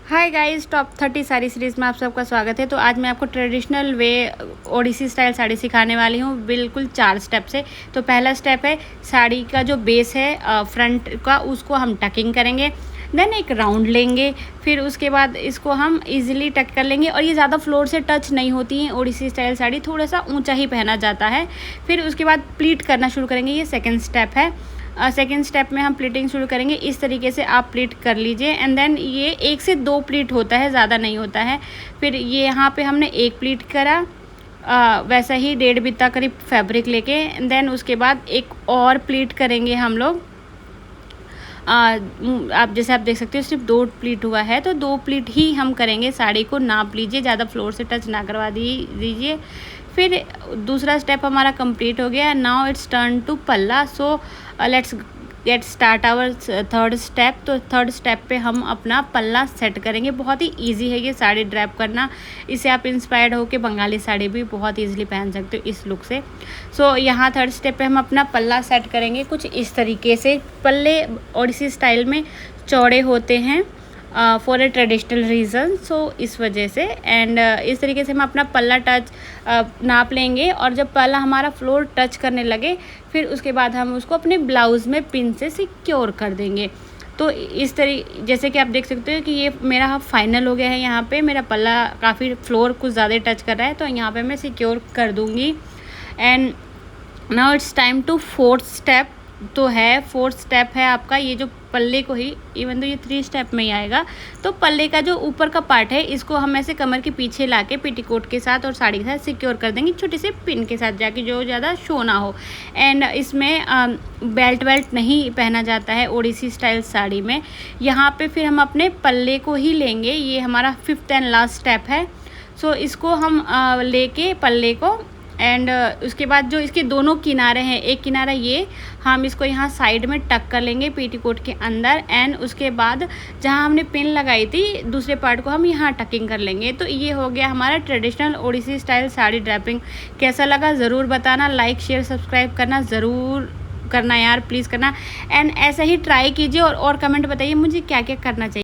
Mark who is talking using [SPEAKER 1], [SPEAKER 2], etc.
[SPEAKER 1] हाय guys, top 30 sari series में आप सबका स्वागत है। तो आज मैं आपको traditional way Odissi style sari सिखाने वाली हूँ, बिल्कुल 4 स्टेप से। तो पहला स्टेप है, साड़ी का जो बेस है फ्रंट का, उसको हम टकिंग करेंगे। देन एक राउंड लेंगे, फिर उसके बाद इसको हम इजीली टक कर लेंगे। और ये ज़्यादा फ्लोर से टच नहीं होती हैं ओडिसी स्टाइल साड़ी, थोड़ा सा ऊंचा ही पहना जाता है। फिर उसके बाद प्लीट करना शुरू करेंगे, ये सेकेंड स्टेप है। सेकेंड स्टेप में हम प्लीटिंग शुरू करेंगे। इस तरीके से आप प्लीट कर लीजिए एंड देन ये 1 से 2 प्लीट होता है, ज़्यादा नहीं होता है। फिर ये यहाँ पे हमने 1 प्लीट करा, वैसा ही 1.5 बित्ता करीब फैब्रिक लेके देन उसके बाद एक और प्लीट करेंगे हम लोग। आप जैसे आप देख सकते हो सिर्फ 2 प्लीट हुआ है, तो 2 प्लीट ही हम करेंगे। साड़ी को नाप लीजिए, ज़्यादा फ्लोर से टच ना करवा दीजिए। फिर दूसरा स्टेप हमारा कंप्लीट हो गया। Now it's turn to palla. So let's get start our third step. तो थर्ड स्टेप पे हम अपना पल्ला सेट करेंगे। बहुत ही इजी है ये साड़ी ड्रैप करना। इससे आप इंस्पायर्ड होकर बंगाली साड़ी भी बहुत इजीली पहन सकते हो इस लुक से। सो यहाँ थर्ड स्टेप पे हम अपना पल्ला सेट करेंगे कुछ इस तरीके से। पल्ले ओडिसी स्टाइल में चौड़े होते हैं फॉर ए ट्रेडिशनल रीज़न, सो इस वजह से। एंड इस तरीके से हम अपना पल्ला टच नाप लेंगे। और जब पल्ला हमारा फ्लोर टच करने लगे, फिर उसके बाद हम उसको अपने ब्लाउज़ में पिन से सिक्योर कर देंगे। तो इस जैसे कि आप देख सकते हो कि ये मेरा फाइनल हो गया है। यहाँ पे मेरा पल्ला काफ़ी फ्लोर कुछ ज़्यादा टच कर रहा है, तो यहाँ पे मैं सिक्योर कर दूँगी। And now it's time to fourth step. तो है फोर्थ स्टेप है आपका ये जो पल्ले को ही, इवन तो ये 3 स्टेप में ही आएगा। तो पल्ले का जो ऊपर का पार्ट है, इसको हम ऐसे कमर के पीछे लाके पेटीकोट के साथ और साड़ी के साथ सिक्योर कर देंगे, छोटे से पिन के साथ जाके, जो ज़्यादा शो ना हो। एंड इसमें बेल्ट नहीं पहना जाता है ओडिसी स्टाइल साड़ी में। यहाँ पे फिर हम अपने पल्ले को ही लेंगे। ये हमारा 5th एंड लास्ट स्टेप है। सो इसको हम लेके पल्ले को एंड उसके बाद जो इसके दोनों किनारे हैं, एक किनारा ये, हम इसको यहाँ साइड में टक कर लेंगे पेटीकोट के अंदर। एंड उसके बाद जहाँ हमने पिन लगाई थी दूसरे पार्ट को हम यहाँ टकिंग कर लेंगे। तो ये हो गया हमारा traditional Odissi style sari draping. कैसा लगा ज़रूर बताना, लाइक शेयर सब्सक्राइब करना ज़रूर करना यार, प्लीज़ करना। एंड ऐसा ही ट्राई कीजिए और कमेंट बताइए मुझे क्या क्या करना चाहिए।